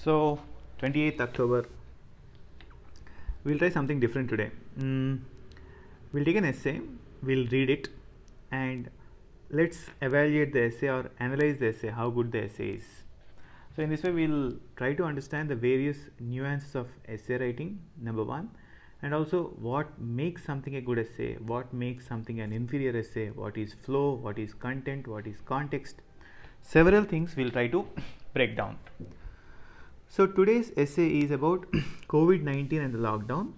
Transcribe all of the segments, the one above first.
So 28th October, we'll try something different today. We'll take an essay, we'll read it, and let's evaluate the essay or analyze the essay, how good the essay is. So in this way, we'll try to understand the various nuances of essay writing, number one, and also what makes something a good essay, what makes something an inferior essay, what is flow, what is content, what is context. Several things we'll try to break down. So today's essay is about COVID-19 and the lockdown.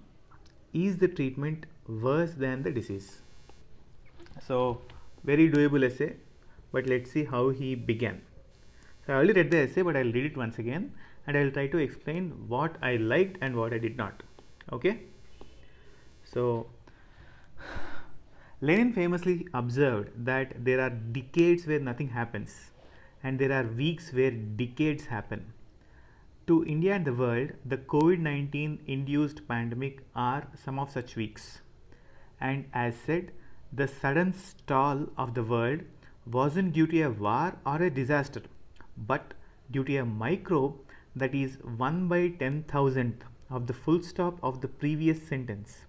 Is the treatment worse than the disease? So very doable essay, but let's see how he began. So I already read the essay, but I'll read it once again and I'll try to explain what I liked and what I did not. Okay? So Lenin famously observed that there are decades where nothing happens and there are weeks where decades happen. To India and the world, the COVID-19 induced pandemic are some of such weeks. And as said, the sudden stall of the world wasn't due to a war or a disaster, but due to a microbe that is 1 by 10,000th of the full stop of the previous sentence.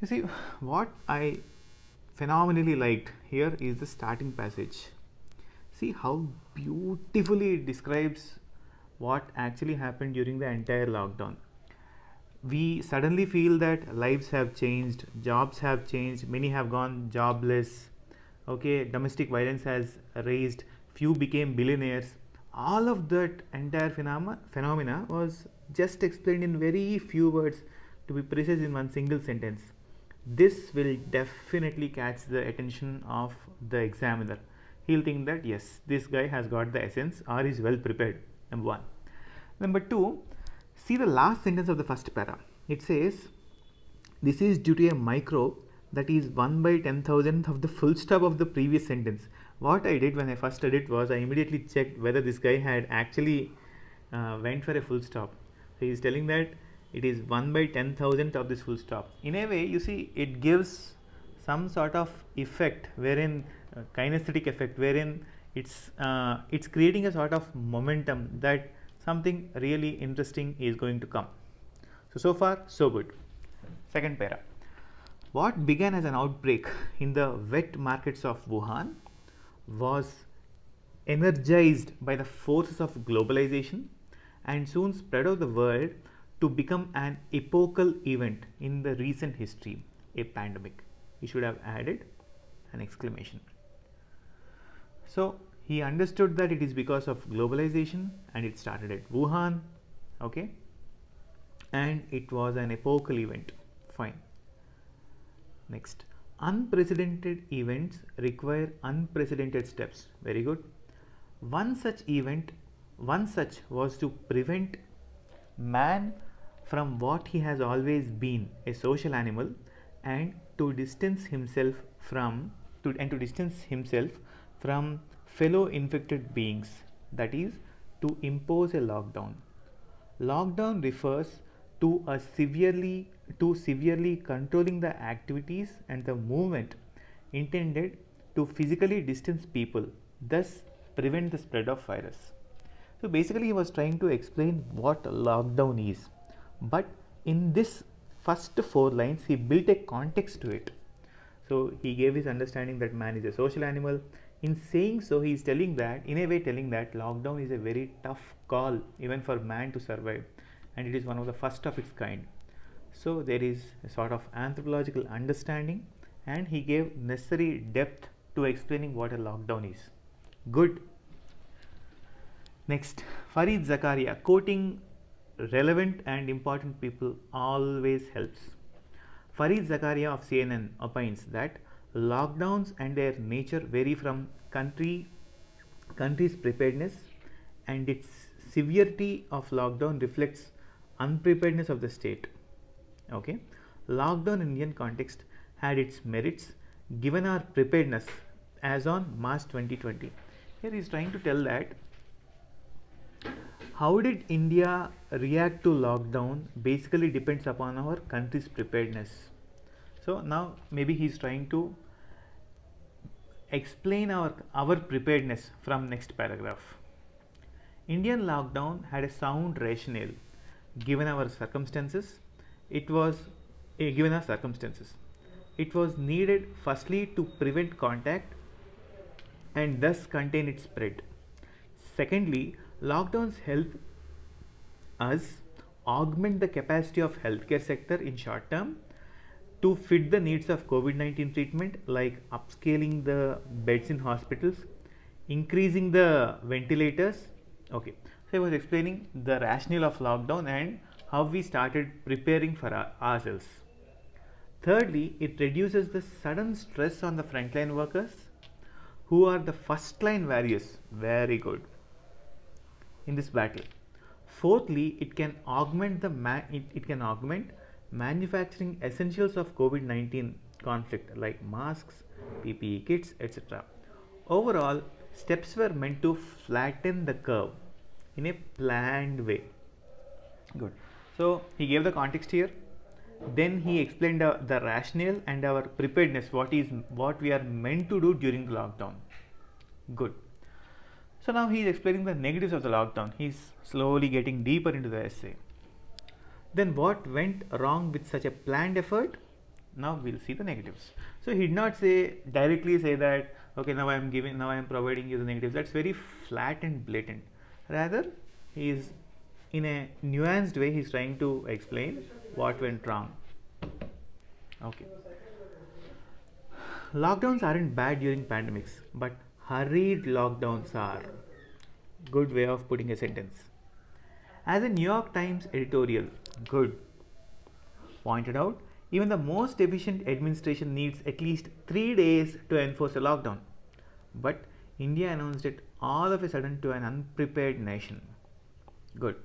You see, what I phenomenally liked here is the starting passage. See how beautifully it describes what actually happened during the entire lockdown. We suddenly feel that lives have changed, jobs have changed, many have gone jobless, okay, domestic violence has raised, few became billionaires. All of that entire phenomena was just explained in very few words, to be precise in one single sentence. This will definitely catch the attention of the examiner. He'll think that yes, this guy has got the essence or is well prepared. Number one. Number two, see the last sentence of the first para. It says, this is due to a microbe that is 1 by 10,000th of the full stop of the previous sentence. What I did when I first read it was I immediately checked whether this guy had actually went for a full stop. So he is telling that it is 1 by 10,000th of this full stop. In a way, you see, it gives some sort of effect wherein kinesthetic effect wherein it's creating a sort of momentum that something really interesting is going to come. So far so good. Second para. What began as an outbreak in the wet markets of Wuhan was energized by the forces of globalization and soon spread over the world to become an epochal event in the recent history, a pandemic. We should have added an exclamation. So he understood that it is because of globalization and it started at Wuhan, okay, and it was an epochal event. Fine. Next, unprecedented events require unprecedented steps. Very good. One such was to prevent man from what he has always been, a social animal, and to distance himself from fellow infected beings, that is, to impose a lockdown. Lockdown refers to severely controlling the activities and the movement intended to physically distance people, thus prevent the spread of virus. So basically he was trying to explain what lockdown is, but in this first 4 lines he built a context to it. So he gave his understanding that man is a social animal. In saying so, he is telling that, in a way telling that lockdown is a very tough call even for man to survive, and it is one of the first of its kind. So there is a sort of anthropological understanding, and he gave necessary depth to explaining what a lockdown is. Good. Next, Farid Zakaria, quoting relevant and important people always helps. Farid Zakaria of CNN opines that lockdowns and their nature vary from country's preparedness, and its severity of lockdown reflects unpreparedness of the state. Okay, lockdown in Indian context had its merits given our preparedness as on March 2020. Here he is trying to tell that how did India react to lockdown basically depends upon our country's preparedness. So now maybe he is trying to explain our preparedness from next paragraph. Indian lockdown had a sound rationale given our circumstances. It was given our circumstances. It was needed firstly to prevent contact and thus contain its spread. Secondly, lockdowns help us augment the capacity of healthcare sector in short term to fit the needs of COVID-19 treatment, like upscaling the beds in hospitals, increasing the ventilators. Okay, so I was explaining the rationale of lockdown and how we started preparing for ourselves. Thirdly, it reduces the sudden stress on the frontline workers who are the first line warriors. Very good in this battle. Fourthly, it can augment manufacturing essentials of COVID-19 conflict like masks, PPE kits, etc. Overall, steps were meant to flatten the curve in a planned way. Good. So he gave the context here. Then he explained the rationale and our preparedness, what we are meant to do during the lockdown. Good. So now he is explaining the negatives of the lockdown. He is slowly getting deeper into the essay. Then what went wrong with such a planned effort? Now we'll see the negatives. So he did not directly say that, okay, now I am providing you the negatives. That's very flat and blatant. Rather, he is in a nuanced way, he is trying to explain what went wrong. Okay. Lockdowns aren't bad during pandemics, but hurried lockdowns are. Good way of putting a sentence. As a New York Times editorial, good, pointed out, even the most efficient administration needs at least 3 days to enforce a lockdown. But India announced it all of a sudden to an unprepared nation. Good.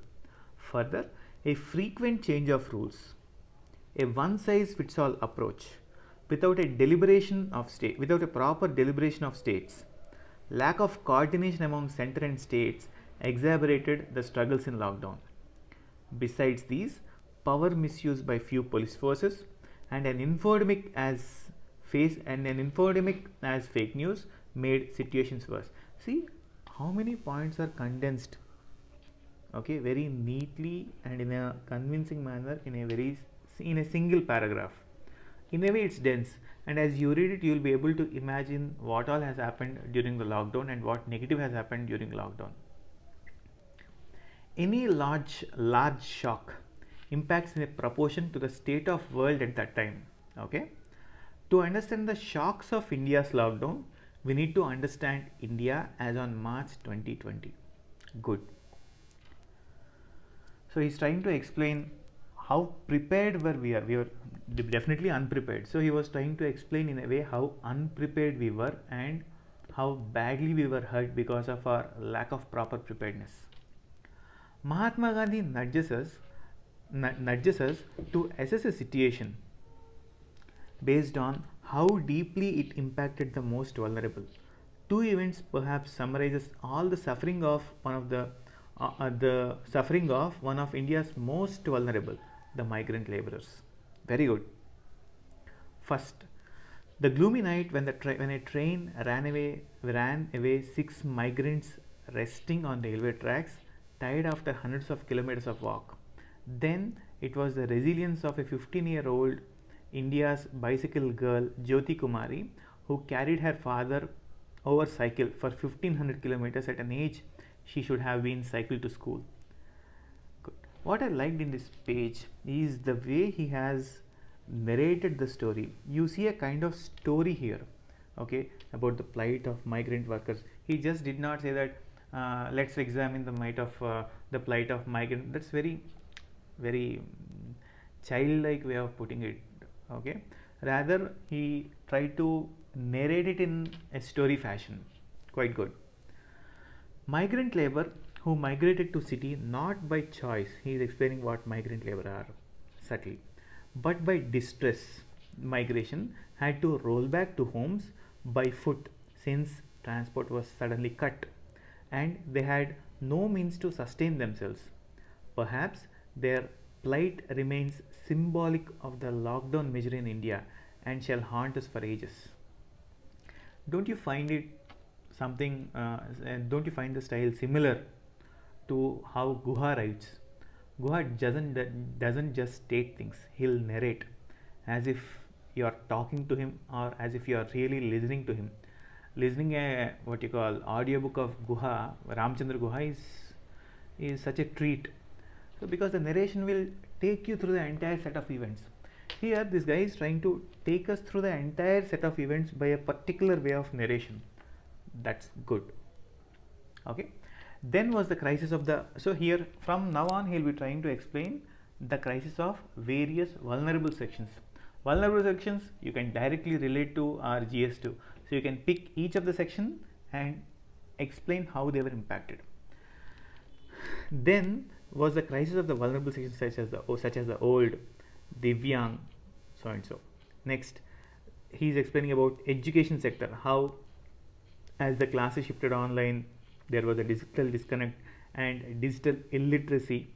Further, a frequent change of rules, a one-size-fits-all approach, without a proper deliberation of states, lack of coordination among center and states exacerbated the struggles in lockdown. Besides these, power misuse by few police forces and an infodemic as fake news made situations worse. See how many points are condensed, okay, very neatly and in a convincing manner in a single paragraph. In a way, it's dense, and as you read it, you will be able to imagine what all has happened during the lockdown and what negative has happened during lockdown. Any large shock impacts in a proportion to the state of world at that time. Okay, to understand the shocks of India's lockdown, we need to understand India as on March 2020. Good. So he's trying to explain how prepared we were. We were definitely unprepared. So he was trying to explain in a way how unprepared we were and how badly we were hurt because of our lack of proper preparedness. Mahatma Gandhi nudges us to assess a situation based on how deeply it impacted the most vulnerable. Two events perhaps summarizes all the suffering of one of India's most vulnerable, the migrant laborers. Very good. First, the gloomy night when a train ran away 6 migrants resting on railway tracks, tired after hundreds of kilometers of walk. Then it was the resilience of a 15-year-old India's bicycle girl Jyoti Kumari, who carried her father over cycle for 1500 kilometers at an age she should have been cycled to school. Good. What I liked in this page is the way he has narrated the story. You see a kind of story here, okay, about the plight of migrant workers. He just did not say that let's examine the plight of migrant. That's very childlike way of putting it, okay. Rather, he tried to narrate it in a story fashion. Quite good. Migrant labor who migrated to city not by choice, he is explaining what migrant labor are subtly, but by distress. Migration had to roll back to homes by foot since transport was suddenly cut and they had no means to sustain themselves. Perhaps their plight remains symbolic of the lockdown measure in India and shall haunt us for ages. Don't you find it don't you find the style similar to how Guha writes. Guha doesn't just state things; he'll narrate, as if you are talking to him or as if you are really listening to him. Listening a what you call audiobook of Guha, Ramchandra Guha is such a treat. So because the narration will take you through the entire set of events. Here this guy is trying to take us through the entire set of events by a particular way of narration. That's good. Okay. Then was the crisis of the, so here from now on he will be trying to explain the crisis of various vulnerable sections. Vulnerable sections you can directly relate to our GS2. So you can pick each of the section and explain how they were impacted. Then was the crisis of the vulnerable sections such as the old, Divyang, so and so. Next, he is explaining about education sector, how as the classes shifted online, there was a digital disconnect and digital illiteracy,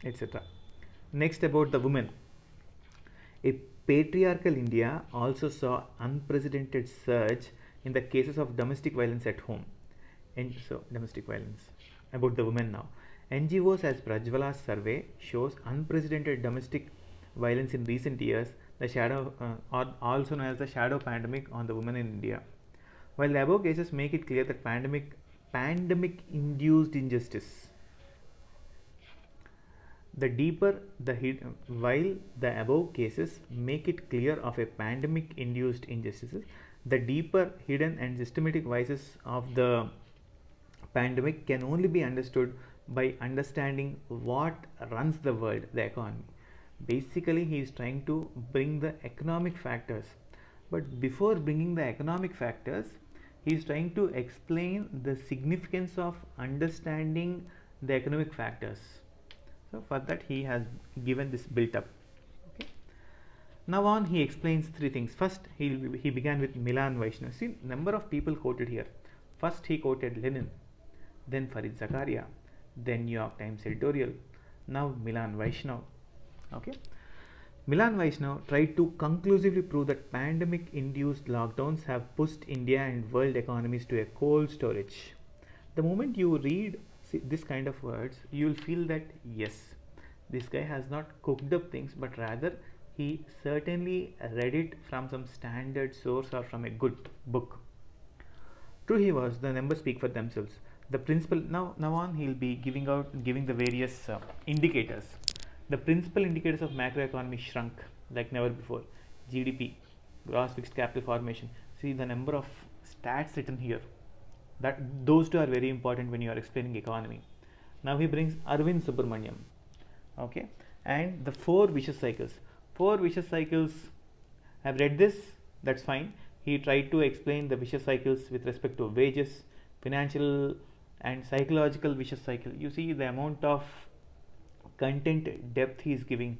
etc. Next, about the women. A patriarchal India also saw unprecedented surge in the cases of domestic violence at home. And so, domestic violence. About the women now. NGOs as Prajwala's survey shows unprecedented domestic violence in recent years, the shadow, or also known as the shadow pandemic on the women in India. While the above cases make it clear that pandemic-induced injustice, while the above cases make it clear of a pandemic-induced injustices, the deeper, hidden, and systematic vices of the pandemic can only be understood by understanding what runs the world, the economy. Basically, he is trying to bring the economic factors. But before bringing the economic factors, he is trying to explain the significance of understanding the economic factors. So for that he has given this built up. Okay. Now on he explains three things. First he began with Milan Vaishnav. See number of people quoted here. First he quoted Lenin, then Farid Zakaria, then New York Times editorial, now Milan Vaishnav. Okay. Milan Vaishnav tried to conclusively prove that pandemic-induced lockdowns have pushed India and world economies to a cold storage. The moment you read this kind of words, you will feel that yes, this guy has not cooked up things, but rather he certainly read it from some standard source or from a good book. True he was, the numbers speak for themselves. The principal, now on he will be giving the various indicators. The principal indicators of macroeconomy shrunk like never before. GDP, gross fixed capital formation. See the number of stats written here. Those two are very important when you are explaining economy. Now he brings Arvind Subramaniam. Okay, and the four vicious cycles. Four vicious cycles. I've read this. That's fine. He tried to explain the vicious cycles with respect to wages, financial and psychological vicious cycle. You see the amount of content depth he is giving.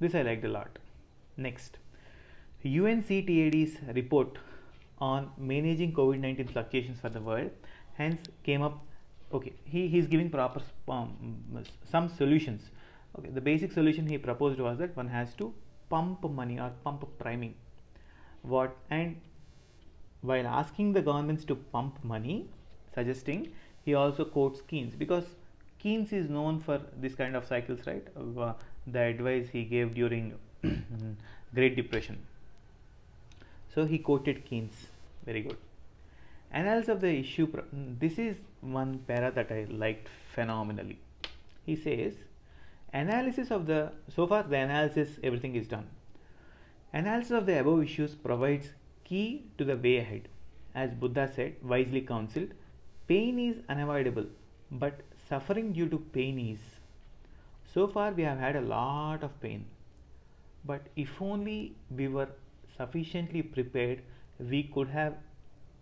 This I liked a lot. Next, UNCTAD's report on managing COVID-19 fluctuations for the world hence came up. Okay, he is giving proper some solutions. Okay, the basic solution he proposed was that one has to pump money or pump priming. What, and while asking the governments to pump money, suggesting, he also quotes Keynes, because Keynes is known for this kind of cycles, right? The advice he gave during Great Depression. So he quoted Keynes. Very good. Analysis of the issue. This is one para that I liked phenomenally. He says, analysis of the, so far the analysis, everything is done. Analysis of the above issues provides key to the way ahead. As Buddha said, wisely counseled, pain is unavoidable, but suffering due to pain is. So far we have had a lot of pain, but if only we were sufficiently prepared, we could have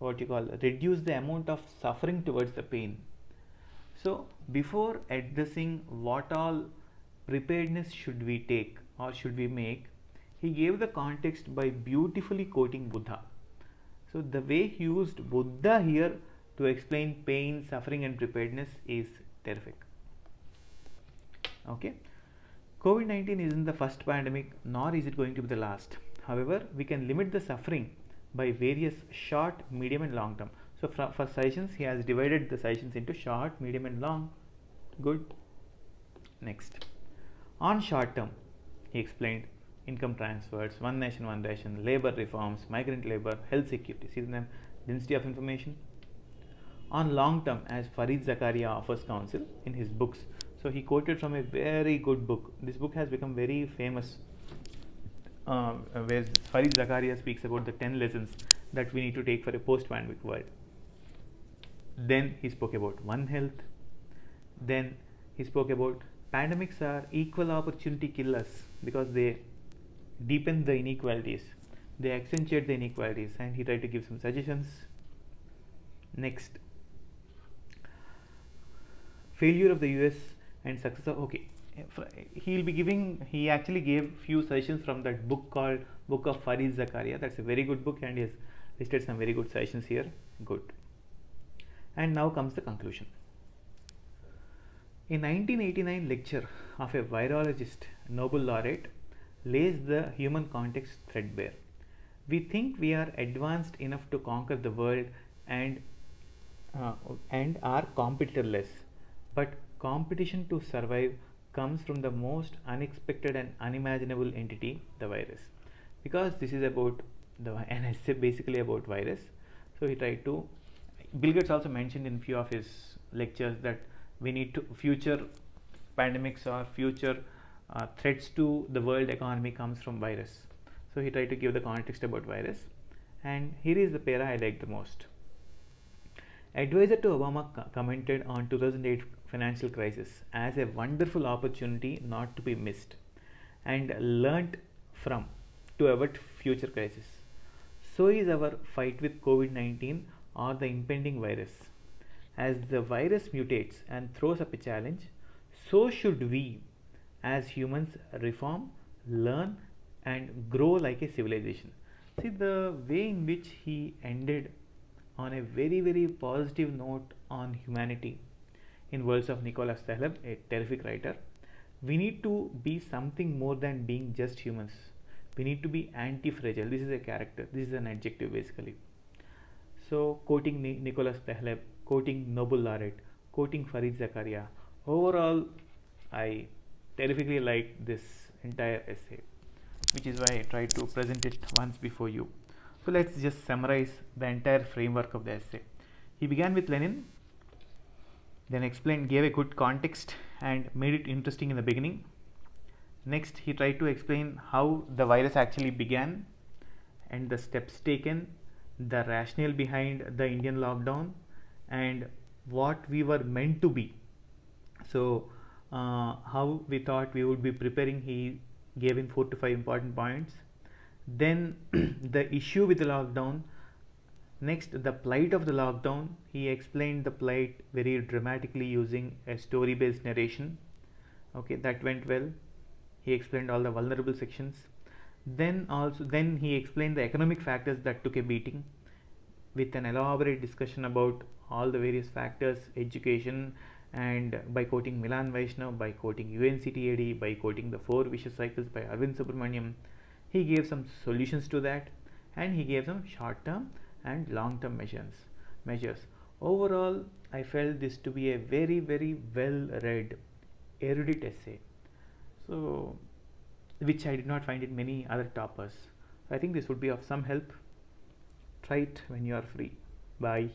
reduced the amount of suffering towards the pain. So before addressing what all preparedness should we take or should we make, he gave the context by beautifully quoting Buddha. So the way he used Buddha here to explain pain, suffering and preparedness is terrific. Okay. COVID-19 isn't the first pandemic, nor is it going to be the last. However, we can limit the suffering by various short, medium and long term. So for suggestions, he has divided the suggestions into short, medium and long. Good. Next, on short term, he explained income transfers, one nation, one ration, labor reforms, migrant labor, health security. See the density of information. On long term, as Farid Zakaria offers counsel in his books. So he quoted from a very good book. This book has become very famous, where Farid Zakaria speaks about the 10 lessons that we need to take for a post-pandemic world. Then he spoke about One Health. Then he spoke about pandemics are equal opportunity killers because they deepen the inequalities, they accentuate the inequalities, and he tried to give some suggestions. Next, failure of the US and success of, okay, he actually gave few suggestions from that book called Book of Farid Zakaria. That's a very good book, and he has listed some very good suggestions here. Good. And now comes the conclusion. A 1989 lecture of a virologist, Nobel laureate, lays the human context threadbare. We think we are advanced enough to conquer the world and are competitorless, but competition to survive comes from the most unexpected and unimaginable entity, the virus. Because this is about an essay basically about virus, so he tried to. Bill Gates also mentioned in few of his lectures that we need to future pandemics or future threats to the world economy comes from virus. So he tried to give the context about virus, and here is the para I like the most. Advisor to Obama commented on 2008 financial crisis as a wonderful opportunity not to be missed and learnt from to avert future crisis. So is our fight with COVID-19 or the impending virus. As the virus mutates and throws up a challenge, so should we as humans reform, learn and grow like a civilization. See the way in which he ended on a very very positive note on humanity. In words of Nicholas Taleb, a terrific writer, we need to be something more than being just humans. We need to be anti-fragile. This is a character. This is an adjective basically. So quoting Nicholas Taleb, quoting Nobel laureate, quoting Farid Zakaria. Overall, I terrifically liked this entire essay, which is why I tried to present it once before you. So let's just summarize the entire framework of the essay. He began with Lenin, then gave a good context and made it interesting in the beginning. Next, he tried to explain how the virus actually began and the steps taken, the rationale behind the Indian lockdown, and what we were meant to be. So, how we thought we would be preparing, he gave in 4 to 5 important points. Then the issue with the lockdown. Next, the plight of the lockdown. He explained the plight very dramatically using a story based narration. Okay, that went well. He explained all the vulnerable sections. Then he explained the economic factors that took a beating with an elaborate discussion about all the various factors, education, and by quoting Milan Vaishnav, by quoting UNCTAD, by quoting the 4 vicious cycles by Arvind Subramaniam. He gave some solutions to that, and he gave some short term and long term measures. Overall, I felt this to be a very very well read, erudite essay, so which I did not find in many other toppers. I think this would be of some help. Try it when you are free. Bye.